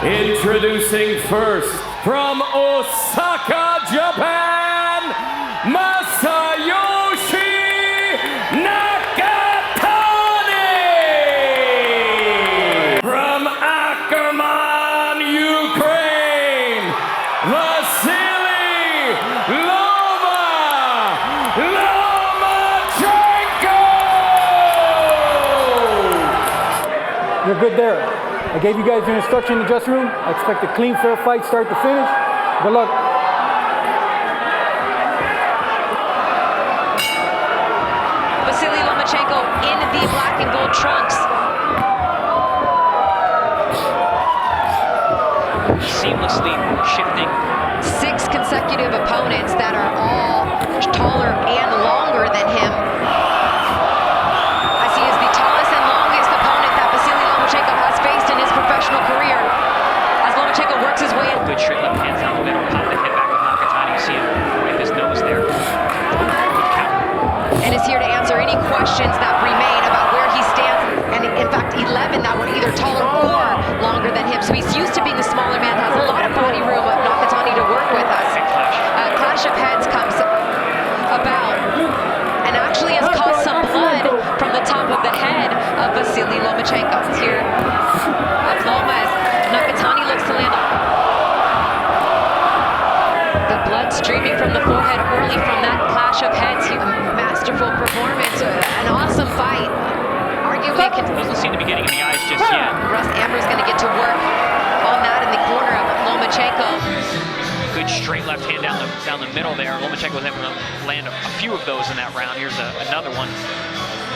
Introducing first from Osaka, Japan, Masayoshi Nakatani! From Ackerman, Ukraine, Vasyl Lomachenko! You're good there. I gave you guys your instruction in the dressing room. I expect a clean, fair fight, start to finish. Good luck. Vasyl Lomachenko in the black and gold trunks. Seamlessly shifting. 6 consecutive opponents that are all taller and longer than him. As he is the tallest and longest opponent that Vasyl Lomachenko has faced in his professional career. As Lomachenko works his way in. Good straight left hands down the middle, pop the head back of Nakatani. You see him wipe his nose there. Good count. And is here to answer any questions that remain about where he stands. And in fact, 11 that were either taller or longer than him. So he's used to being the smaller man, has a lot of body room of Nakatani to work with us. Clash of heads comes about and actually has caused some blood from the top of the head of Vasyl Lomachenko. It's here of Loma as Nakatani looks to land. The blood streaming from the forehead early from that clash of heads. A masterful performance, an awesome fight. Arguably, doesn't seem to be getting in the eyes just yet. Russ Amber's going to get to work on that in the corner of Lomachenko. Good straight left hand down the middle there. Lomachenko was able to land a few of those in that round. Here's another one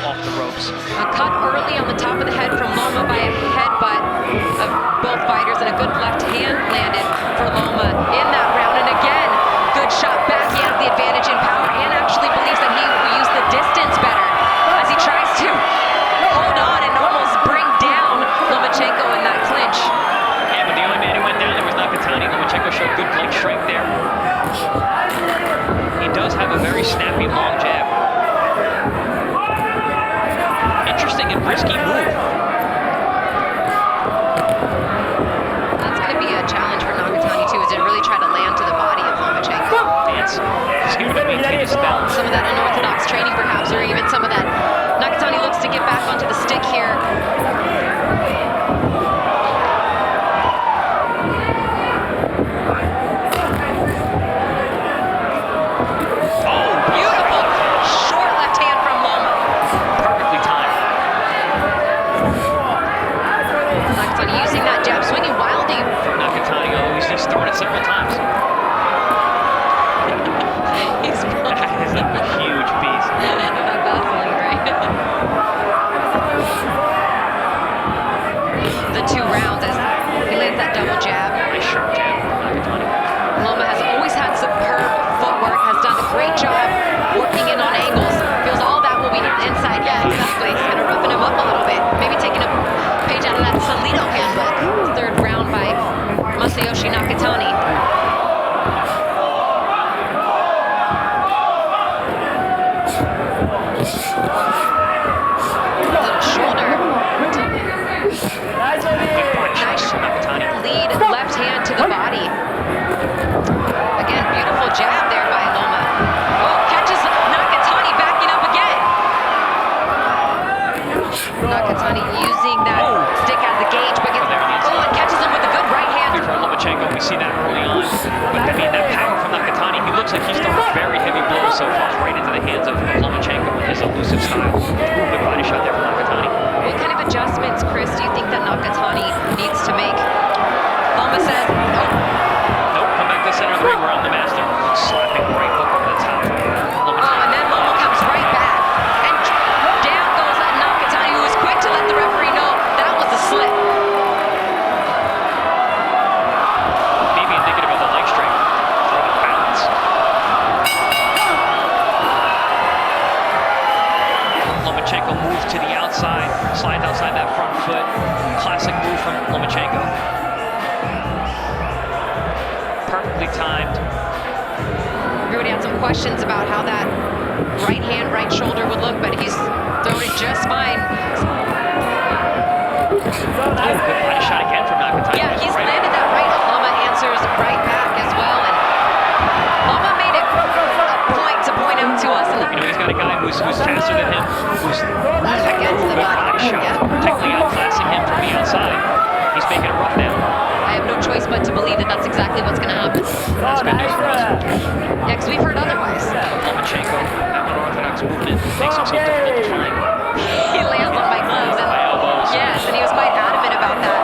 off the ropes. A cut early on the top of the head from Loma by a headbutt of both fighters, and a good left hand landed for Loma in that round. And again, good shot back. He has the advantage in power and actually believes that he will use the distance better as he tries to hold on and almost bring down Lomachenko in that clinch. Yeah, but the only man who went down there was Nakatani. Lomachenko showed good leg strength there. He does have a very snappy long jab. Interesting and risky move. That's going to be a challenge for Nakatani too, is to really try to land to the body of Lomachenko. He's going to maintain his balance. Some of that unorthodox training perhaps, or even some of that. Nakatani looks to get back onto the stick here. Oh, beautiful short left hand from Loma. Perfectly timed. Nakatani using that jab, swinging wildly. Nakatani, although he's just thrown it several times. He's That is a huge piece. baffling, right? The 2 rounds as he lands that double jab. Nice sharp jab from Nakatani. Loma has always had superb footwork, has done a great job working in on angles. Feels all that will be inside. Yeah, exactly. He's going to roughen him up a little bit. Maybe taking a page out of that Celestino handbook. 3rd round by Masayoshi Nakatani. Lead left hand to the body. Again, beautiful jab there by Loma. Oh, catches Nakatani backing up again. Nakatani using that stick as a gauge, but gets, and catches him with a good right hand. From Lomachenko, we see that early on. But I mean, that power from Nakatani, he looks like he's thrown very heavy blows so far, right into the hands of Lomachenko with his elusive style. Good body shot there from Nakatani. What kind of adjustments, Chris, do you think that Nakatani needs to make? Loma says, nope. Nope, come back to the center of the ring. We're on the master. Slapping right hook over the top. And then Loma comes right back. And down goes Nakatani, who was quick to let the referee know that was a slip. Maybe indicative of the leg strength. Or the balance. Lomachenko moves to the outside. Slides outside that front foot. Classic move from Lomachenko. Perfectly timed. Everybody had some questions about how that right hand, right shoulder would look, but he's thrown it just fine. Good body shot again from Nakatani. Yeah, he's landed who's faster than him, who's Against the body. shot, Yeah. technically outclassing him from the outside. He's making it rough now. I have no choice but to believe that that's exactly what's going to happen. That's good news for us. Yeah, because we've heard otherwise. Lomachenko, that unorthodox movement, makes himself difficult to find. He lands on my gloves. And, High elbows. yes, and he was quite adamant about that.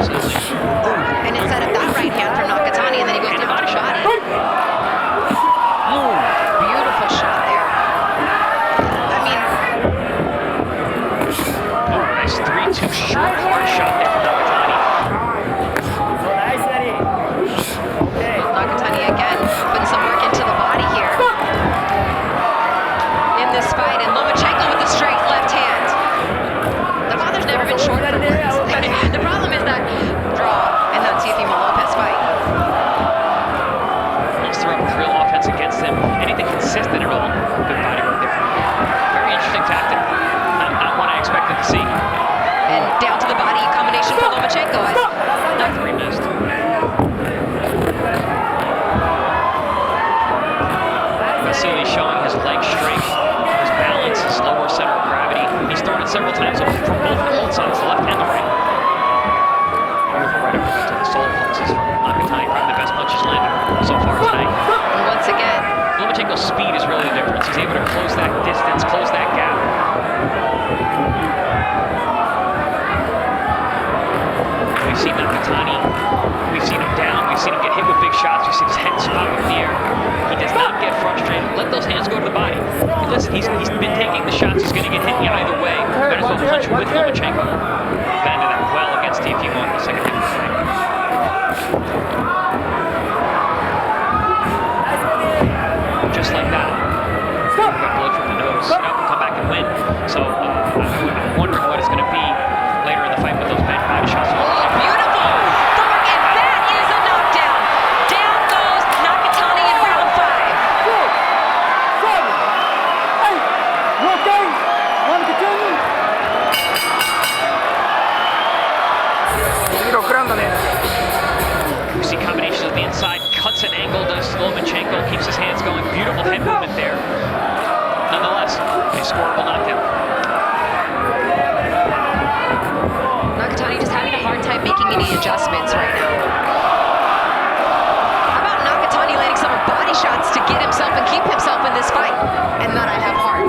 Absolutely. And it set up that right hand from Nakatani, and then he goes down to body. Beautiful shot there. I mean, Nice 3-2 short, hard shot there from Nakatani. Nakatani again putting some work into the body here in this fight, and Lomachenko with the straight left hand. The father's never been short for Ruiz. The problem is that draw in that Teofimo Lopez fight. Wants to throw up real offense against him. Anything consistent at all. Good body work there. Very interesting tactic. Not one I expected to see. And down to the body combination for Lomachenko. Not 3 missed. Vasyl showing his leg strength, his balance, his lower center of gravity. He's thrown it several times from both sides, the left and the right. Beautiful right uppercut to the solar plexus from Nakatani. Probably the best punches landed so far tonight. And once again, Lomachenko's speed is really the difference. He's able to close that distance, close that gap. We've seen Nakatani, we've seen him down, we've seen him get hit with big shots, we've seen his head spot up in the air. He does not get frustrated. Let those hands go to the body. Listen, he's been taking the shots, he's going to get hit either way. Might as well punch with Lomachenko. Defended that well against Teofimo in the second half of the fight. Just like that. Got blood from the nose. Come back and win. So I'm wondering what it's going to be later in the fight with those body shots. beautiful fork, and that is a knockdown. Down goes Nakatani in round 5. 6, 7, 8. You okay? Want to continue? We see combinations of the inside, cuts an angle, does Lomachenko, keeps his hands going. Beautiful head movement there. Nonetheless, a scoreable knockdown. Nakatani just having a hard time making any adjustments right now. How about Nakatani landing some body shots to get himself and keep himself in this fight? And that I have heart.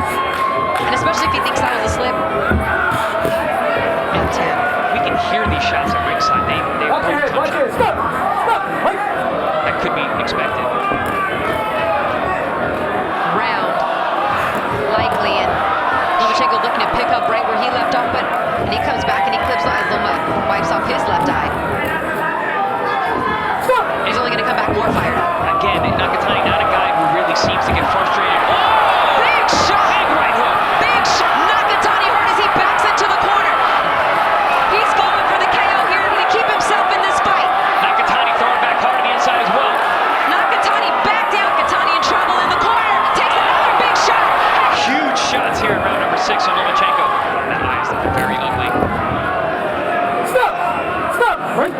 And especially if he thinks that was a slip. And 10. We can hear these shots at ringside. They Watch your head, watch your head. Stop! Stop! Wait! That could be expected. Round. Likely, and Lomachenko looking to pick up right where he left off, and he comes back and he clips as Loma wipes off his left eye. He's only going to come back more fired up. Again, Nakatani, not a guy who really seems to get frustrated. Oh! Big shot! Big right hook. Big shot! Nakatani hurt as he backs into the corner. He's going for the KO here to keep himself in this fight. Nakatani throwing back hard on the inside as well. Nakatani back down. Nakatani in trouble in the corner. Takes another big shot. Huge shots here in round number 6 on Lomachenko. That eye is looking very ugly. Stop! Stop! Right?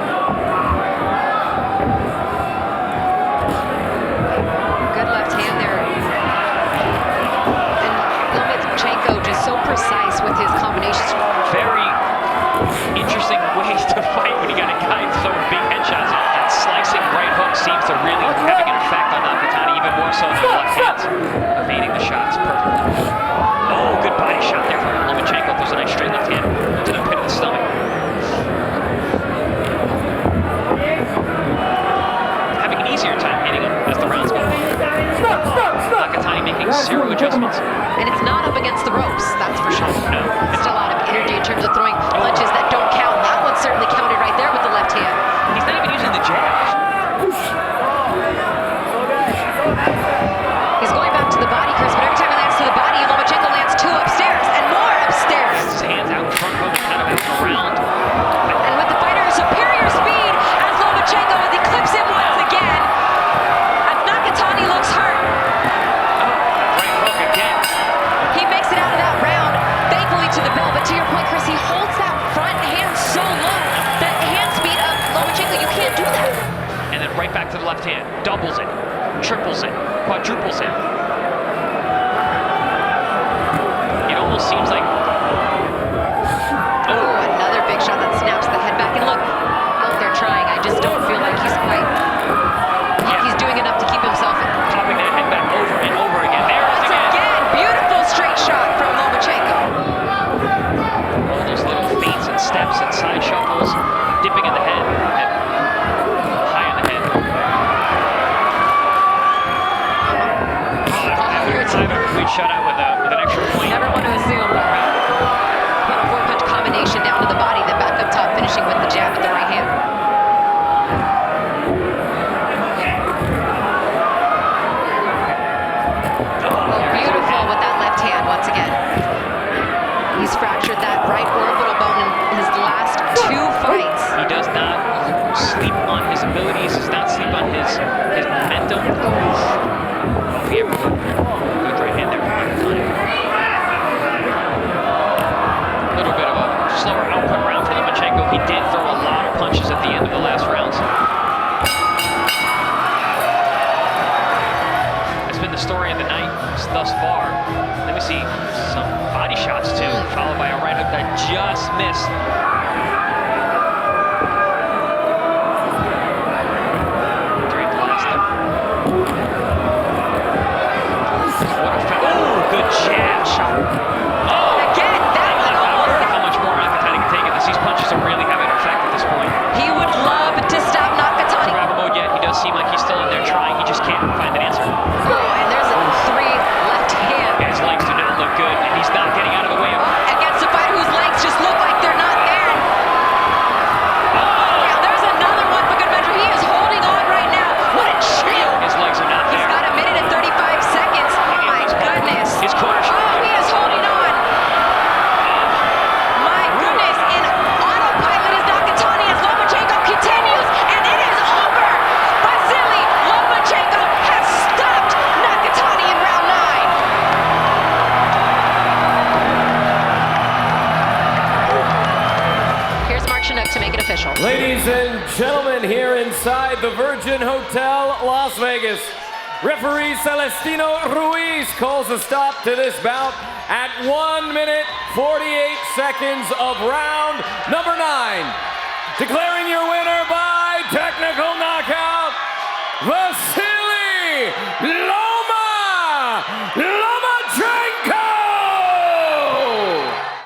Good left hand there. And Lomachenko just so precise with his combinations. Very interesting ways to fight when you got a guy throwing big headshots. That slicing right hook seems to really having an effect on Nakatani, even more so than the left hands. Evading the shots perfectly. Oh, good body shot there from Lomachenko. Throws a nice straight left hand to the pit of the stomach. Having an easier time hitting him as the rounds go on. Nakatani making 0 adjustments. And it's not up against the ropes, that's for sure. No. It's a lot of energy in terms of throwing punches that don't count. That one certainly counted right there with the left hand. He's not even using the jab. He's going back to the body, Chris, but every time he lands to the body, Lomachenko lands 2 upstairs and more upstairs. His hands out in front of him and kind of out around. And with the fighter's superior speed, as Lomachenko as he clips him once again, as Nakatani looks hurt. Right hook again. He makes it out of that round, thankfully to the bell. But to your point, Chris, he holds that front hand so low. That hand speed of Lomachenko, you can't do that. And then right back to the left hand. Doubles it. Triples it. Quadruples it. shutout with an extra point. Never want to assume. But a four-punch combination down to the body, then back up top, finishing with the jab with the right hand. Beautiful with that left hand once again. He's fractured that right orbital bone in his last 2 fights. He does not sleep on his abilities. He does not sleep on his momentum. Good right hand there from Nakatani. A little bit of a slower output round for Lomachenko. He did throw a lot of punches at the end of the last rounds. That's been the story of the night thus far. Let me see some body shots too, followed by a right hook that just missed. Good jab shot. Oh, again, that one almost. How much more Nakatani can take it? These punches are really having an effect at this point. He would love to stop Nakatani. Survival mode yet. He does seem like he's still in there trying. He just can't find an answer. Oh, and there's a 3 left hand. And his legs do not look good, and he's not getting out of the way of Against a fighter whose legs just look like they're not there. Oh, yeah, there's another one for good measure. He is holding on right now. What a chill. his legs are not He's there. got 1 minute and 35 seconds. My goodness. His corner shot. Oh, he is holding on. My goodness. In autopilot is Nakatani as Lomachenko continues, and it is over. Vasyl Lomachenko has stopped Nakatani in round 9. Here's Mark Chinook to make it official. Ladies and gentlemen, here inside the Virgin Hotel, Las Vegas, referee Celestino Ruiz calls a stop to this bout at 1 minute 48 seconds of round number 9. Declaring your winner by technical knockout, Vasyl Loma!